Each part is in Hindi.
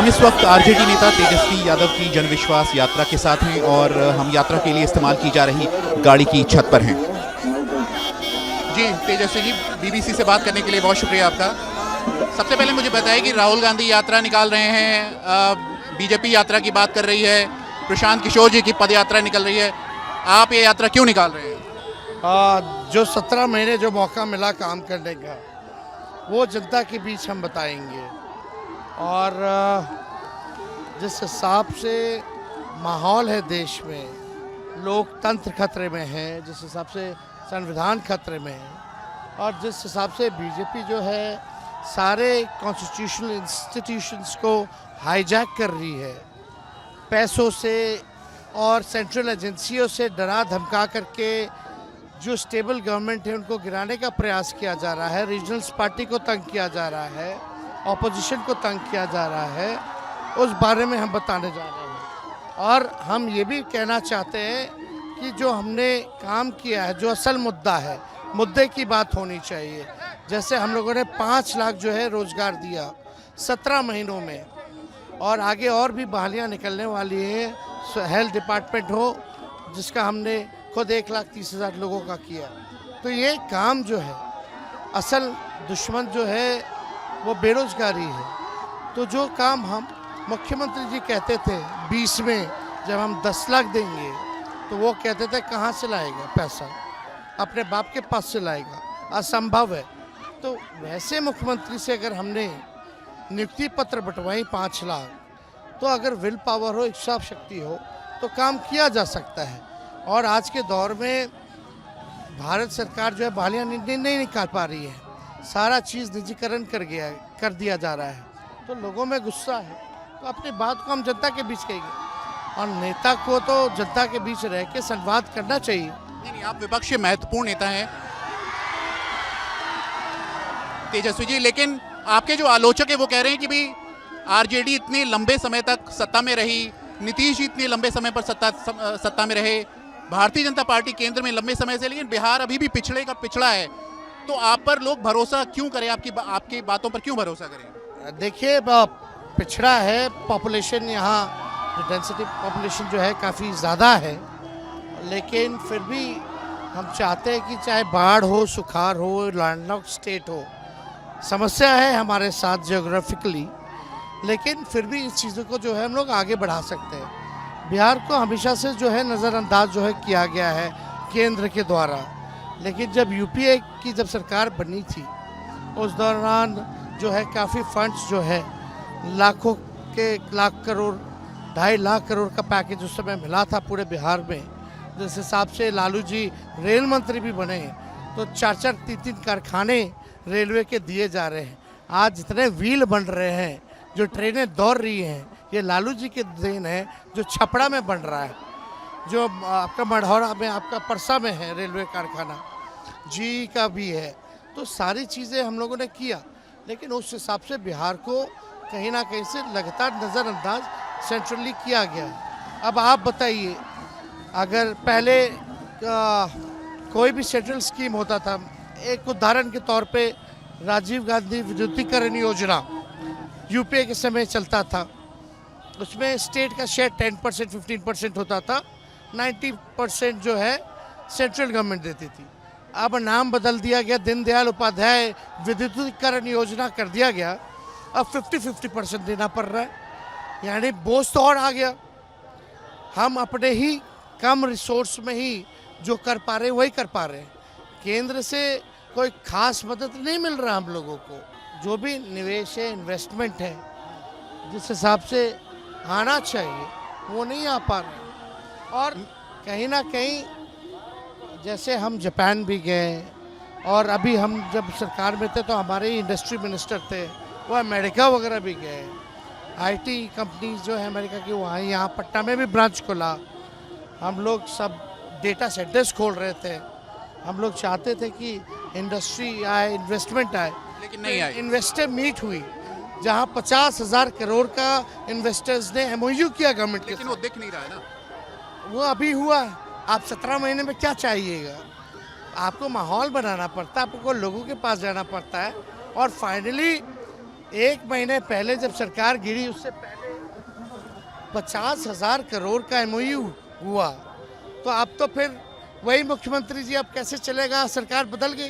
हम इस वक्त आरजेडी नेता तेजस्वी यादव की जनविश्वास यात्रा के साथ हैं और हम यात्रा के लिए इस्तेमाल की जा रही गाड़ी की छत पर हैं। जी तेजस्वी जी, बीबीसी से बात करने के लिए बहुत शुक्रिया आपका। सबसे पहले मुझे बताइए कि राहुल गांधी यात्रा निकाल रहे हैं, बीजेपी यात्रा की बात कर रही है, प्रशांत किशोर जी की पद यात्रा निकल रही है, आप ये यात्रा क्यों निकाल रहे हैं? जो 17 महीने जो मौका मिला काम करने का, वो जनता के बीच हम बताएंगे। और जिस हिसाब से माहौल है देश में, लोकतंत्र खतरे में है, जिस हिसाब से संविधान खतरे में है, और जिस हिसाब से बीजेपी जो है सारे कॉन्स्टिट्यूशनल इंस्टीट्यूशंस को हाईजैक कर रही है, पैसों से और सेंट्रल एजेंसियों से डरा धमका करके जो स्टेबल गवर्नमेंट है उनको गिराने का प्रयास किया जा रहा है, रीजनल्स पार्टी को तंग किया जा रहा है, ऑपोजिशन को तंग किया जा रहा है, उस बारे में हम बताने जा रहे हैं। और हम ये भी कहना चाहते हैं कि जो हमने काम किया है, जो असल मुद्दा है, मुद्दे की बात होनी चाहिए। जैसे हम लोगों ने 5 लाख जो है रोज़गार दिया 17 महीनों में, और आगे और भी बहालियाँ निकलने वाली हैं। हेल्थ डिपार्टमेंट हो जिसका हमने खुद 1,30,000 लोगों का किया। तो ये काम जो है, असल दुश्मन जो है वो बेरोजगारी है। तो जो काम हम मुख्यमंत्री जी कहते थे 20 में जब हम 10 लाख देंगे, तो वो कहते थे कहाँ से लाएगा पैसा, अपने बाप के पास से लाएगा, असंभव है। तो वैसे मुख्यमंत्री से अगर हमने नियुक्ति पत्र बंटवाई 5 लाख, तो अगर विल पावर हो, इच्छा शक्ति हो, तो काम किया जा सकता है। और आज के दौर में भारत सरकार जो है बहालियाँ नहीं निकाल पा रही है, सारा चीज़ निजीकरण कर दिया जा रहा है। तो लोगों में गुस्सा है, तो अपनी बात को हम जनता के बीच कहेंगे, और नेता को तो जनता के बीच रह के संवाद करना चाहिए। नहीं, आप विपक्ष के महत्वपूर्ण नेता हैं तेजस्वी जी, लेकिन आपके जो आलोचक है वो कह रहे हैं कि भाई आरजेडी इतने लंबे समय तक सत्ता में रही, नीतीश जी इतने लंबे समय पर सत्ता में रहे, भारतीय जनता पार्टी केंद्र में लंबे समय से, लेकिन बिहार अभी भी पिछड़े का पिछड़ा है। तो आप पर लोग भरोसा क्यों करें, आपकी बातों पर क्यों भरोसा करें? देखिए, पिछड़ा है, पॉपुलेशन यहाँ जो डेंसिटी पॉपुलेशन जो है काफ़ी ज़्यादा है, लेकिन फिर भी हम चाहते हैं कि चाहे बाढ़ हो, सुखाड़ हो, लैंडलॉक्ड स्टेट हो, समस्या है हमारे साथ जियोग्राफिकली, लेकिन फिर भी इस चीज़ों को जो है हम लोग आगे बढ़ा सकते हैं। बिहार को हमेशा से जो है नज़रअंदाज जो है किया गया है केंद्र के द्वारा, लेकिन जब यूपीए की जब सरकार बनी थी, उस दौरान जो है काफ़ी फंड्स जो है लाखों के लाख करोड़, 2.5 लाख करोड़ का पैकेज उस समय मिला था पूरे बिहार में। जिस हिसाब से लालू जी रेल मंत्री भी बने, तो 4-4, 3-3 कारखाने रेलवे के दिए जा रहे हैं। आज जितने व्हील बन रहे हैं, जो ट्रेनें दौड़ रही हैं, ये लालू जी के देन है। जो छपड़ा में बन रहा है, जो आपका मढ़ौरा में, आपका परसा में है रेलवे कारखाना, जी का भी है। तो सारी चीज़ें हम लोगों ने किया, लेकिन उस हिसाब से बिहार को कहीं ना कहीं से लगातार नज़रअंदाज सेंट्रली किया गया है। अब आप बताइए, अगर पहले कोई भी सेंट्रल स्कीम होता था, एक उदाहरण के तौर पे राजीव गांधी विद्युतीकरण योजना यूपीए के समय चलता था, उसमें स्टेट का शेयर 10%, 15% होता था, 90% जो है सेंट्रल गवर्नमेंट देती थी। अब नाम बदल दिया गया, दीनदयाल उपाध्याय विद्युतीकरण योजना कर दिया गया। अब 50-50% देना पड़ रहा है, यानी बोझ तो और आ गया। हम अपने ही कम रिसोर्स में ही जो कर पा रहे हैं वही कर पा रहे हैं। केंद्र से कोई खास मदद नहीं मिल रहा हम लोगों को। जो भी निवेश है, इन्वेस्टमेंट है, जिस हिसाब से आना चाहिए वो नहीं आ पा रहा। और कहीं ना कहीं जैसे हम जापान भी गए, और अभी हम जब सरकार में थे तो हमारे ही इंडस्ट्री मिनिस्टर थे, वो अमेरिका वगैरह भी गए। आईटी कंपनीज जो है अमेरिका की, वहाँ यहाँ पटना में भी ब्रांच खुला। हम लोग सब डेटा सेंटर्स खोल रहे थे। हम लोग चाहते थे कि इंडस्ट्री आए, इन्वेस्टमेंट आए, लेकिन नहीं आई। इन्वेस्टर मीट हुई, जहाँ 50,000 करोड़ का इन्वेस्टर्स ने एमओयू किया गवर्नमेंट के, लेकिन वो दिख नहीं रहा है ना। वो अभी हुआ। आप 17 महीने में क्या चाहिएगा? आपको माहौल बनाना पड़ता है, आपको लोगों के पास जाना पड़ता है, और फाइनली एक महीने पहले जब सरकार गिरी उससे पहले 50,000 करोड़ का एमओयू हुआ, तो अब तो फिर वही मुख्यमंत्री जी, अब कैसे चलेगा, सरकार बदल गई।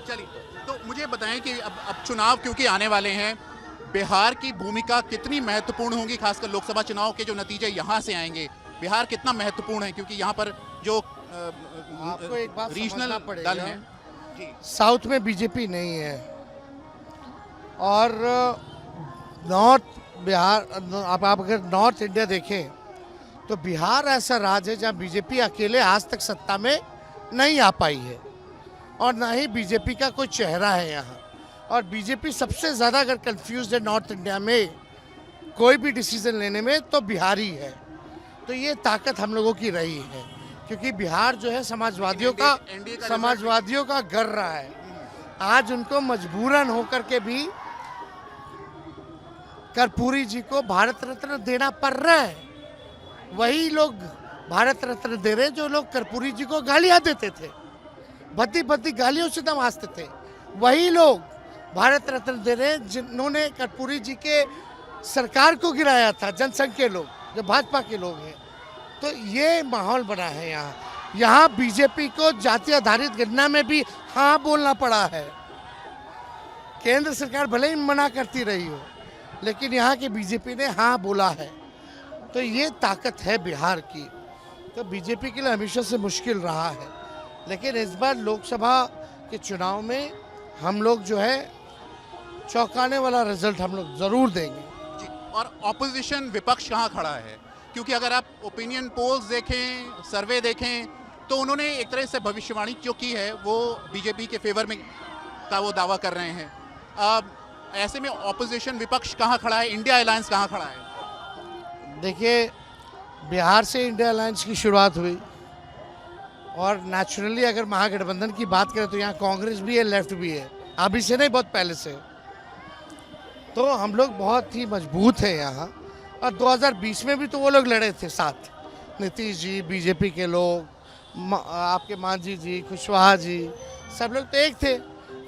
चलिए, तो मुझे बताएं कि अब चुनाव क्योंकि आने वाले हैं, बिहार की भूमिका कितनी महत्वपूर्ण होगी, खासकर लोकसभा चुनाव के जो नतीजे यहाँ से आएंगे, बिहार कितना महत्वपूर्ण है, क्योंकि यहाँ पर जो आपको एक बात रीजनल समझना पड़ेगा, दल हैं जी, साउथ में बीजेपी नहीं है और नॉर्थ बिहार, आप अगर नॉर्थ इंडिया देखें तो बिहार ऐसा राज्य है जहाँ बीजेपी अकेले आज तक सत्ता में नहीं आ पाई है और ना ही बीजेपी का कोई चेहरा है यहाँ। और बीजेपी सबसे ज़्यादा अगर कंफ्यूज है नॉर्थ इंडिया में कोई भी डिसीजन लेने में तो बिहारी है। तो ये ताकत हम लोगों की रही है, क्योंकि बिहार जो है समाजवादियों का घर रहा है। आज उनको मजबूरन होकर के भी कर्पूरी जी को भारत रत्न देना पड़ रहा है। वही लोग भारत रत्न दे रहे जो लोग कर्पूरी जी को गालियां देते थे, भद्दी भद्दी गालियों से नवाजते थे, वही लोग भारत रत्न दे रहे जिन्होंने कर्पूरी जी के सरकार को गिराया था, जनसंघ के लोग जो भाजपा के लोग हैं। तो ये माहौल बना है यहाँ बीजेपी को जाति आधारित गणना में भी हाँ बोलना पड़ा है। केंद्र सरकार भले ही मना करती रही हो, लेकिन यहाँ की बीजेपी ने हाँ बोला है। तो ये ताकत है बिहार की। तो बीजेपी के लिए हमेशा से मुश्किल रहा है, लेकिन इस बार लोकसभा के चुनाव में हम लोग जो है चौंकाने वाला रिजल्ट हम लोग जरूर देंगे जी। और ऑपोजिशन विपक्ष कहाँ खड़ा है, क्योंकि अगर आप ओपिनियन पोल्स देखें, सर्वे देखें, तो उन्होंने एक तरह से भविष्यवाणी जो की है वो बीजेपी के फेवर में का वो दावा कर रहे हैं। अब ऐसे में ऑपोजिशन विपक्ष कहाँ खड़ा है, इंडिया अलायंस कहाँ खड़ा है? देखिए, बिहार से इंडिया अलायंस की शुरुआत हुई और नेचुरली अगर महागठबंधन की बात करें तो यहाँ कांग्रेस भी है, लेफ्ट भी है, अभी से नहीं बहुत पहले से। तो हम लोग बहुत ही मजबूत हैं यहाँ। और 2020 में भी तो वो लोग लड़े थे साथ, नीतीश जी, बीजेपी के लोग, आपके मांझी जी, कुशवाहा जी, सब लोग तो एक थे।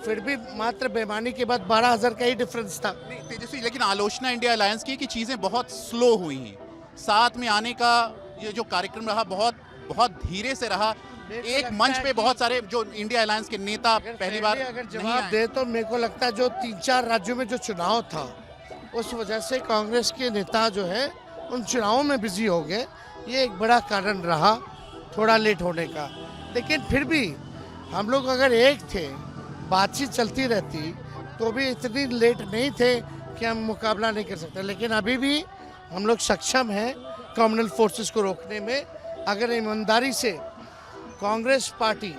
फिर भी मात्र बेईमानी के बाद 12,000 का ही डिफरेंस था। तेजस्वी, लेकिन आलोचना इंडिया अलायंस की कि चीज़ें बहुत स्लो हुई हैं, साथ में आने का ये जो कार्यक्रम रहा बहुत धीरे से रहा। एक मंच पे बहुत सारे जो इंडिया अलायंस के नेता पहली बार अगर जवाब दे तो मेरे को लगता है जो 3-4 राज्यों में जो चुनाव था उस वजह से कांग्रेस के नेता जो है उन चुनावों में बिजी हो गए। ये एक बड़ा कारण रहा थोड़ा लेट होने का। लेकिन फिर भी हम लोग अगर एक थे, बातचीत चलती रहती तो भी इतनी लेट नहीं थे कि हम मुकाबला नहीं कर सकते। लेकिन अभी भी हम लोग सक्षम हैं कम्युनल फोर्सेस को रोकने में। अगर ईमानदारी से कांग्रेस पार्टी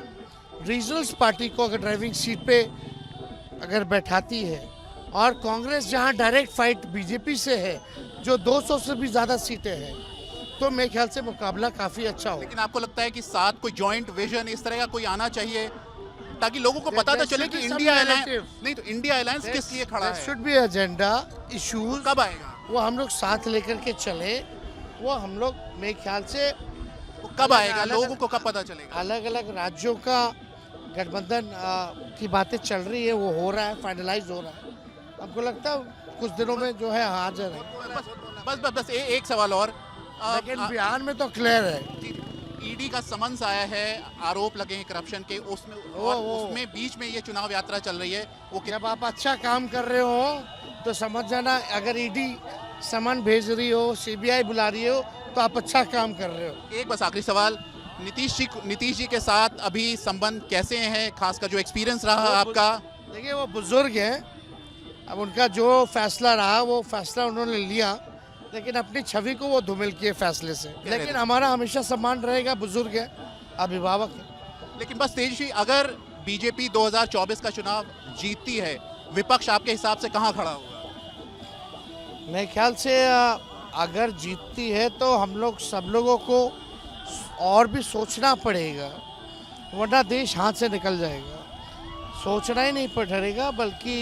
रीजनल पार्टी को अगर ड्राइविंग सीट पे अगर बैठाती है और कांग्रेस जहां डायरेक्ट फाइट बीजेपी से है जो 200 से भी ज़्यादा सीटें हैं, तो मेरे ख्याल से मुकाबला काफ़ी अच्छा हो। लेकिन आपको लगता है कि साथ कोई जॉइंट विजन इस तरह का कोई आना चाहिए ताकि लोगों को पता तो चले कि इंडिया अलायंस नहीं तो इंडिया अलायंस किस लिए खड़ा है? शुड बी एजेंडा इश्यूज कब आएगा? वो हम लोग साथ लेकर के चले। वो हम लोग मेरे ख्याल से कब आएगा, लोगों को कब पता चलेगा? अलग अलग राज्यों का गठबंधन की बातें चल रही है, वो हो रहा है, फाइनलाइज हो रहा है। हमको लगता है कुछ दिनों में जो है हाजिर है। बस एक सवाल और। लेकिन बिहार में तो क्लियर है, ईडी का समन्स आया है, आरोप लगे हैं करप्शन के, उसमें बीच में ये चुनाव यात्रा चल रही है। वो जब आप अच्छा काम कर रहे हो तो समझ जाना, अगर ईडी समन भेज रही हो, सीबीआई बुला रही हो, तो आप अच्छा काम कर रहे हो। एक बस आखिरी सवाल, नीतीश जी के साथ अभी संबंध कैसे हैं, खासकर जो एक्सपीरियंस रहा आपका? देखिए, वो बुजुर्ग हैं, अब उनका जो फैसला रहा वो फैसला उन्होंने लिया, लेकिन अपनी छवि को वो धूमिल किए फैसले से। लेकिन हमारा हमेशा सम्मान रहेगा, बुजुर्ग है, अभिभावक है। लेकिन बस तेजस्वी, अगर बीजेपी 2024 का चुनाव जीतती है, विपक्ष आपके हिसाब से कहाँ खड़ा होगा? मेरे ख्याल से अगर जीतती है तो हम लोग सब लोगों को और भी सोचना पड़ेगा, वरना देश हाथ से निकल जाएगा। सोचना ही नहीं पड़ेगा, बल्कि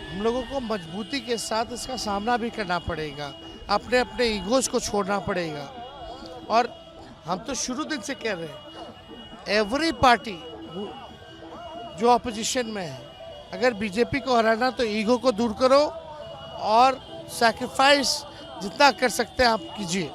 हम लोगों को मजबूती के साथ इसका सामना भी करना पड़ेगा, अपने अपने ईगोज को छोड़ना पड़ेगा। और हम तो शुरू दिन से कह रहे हैं, एवरी पार्टी जो अपोजिशन में है, अगर बीजेपी को हराना तो ईगो को दूर करो और सैक्रिफाइस जितना कर सकते हैं आप कीजिए।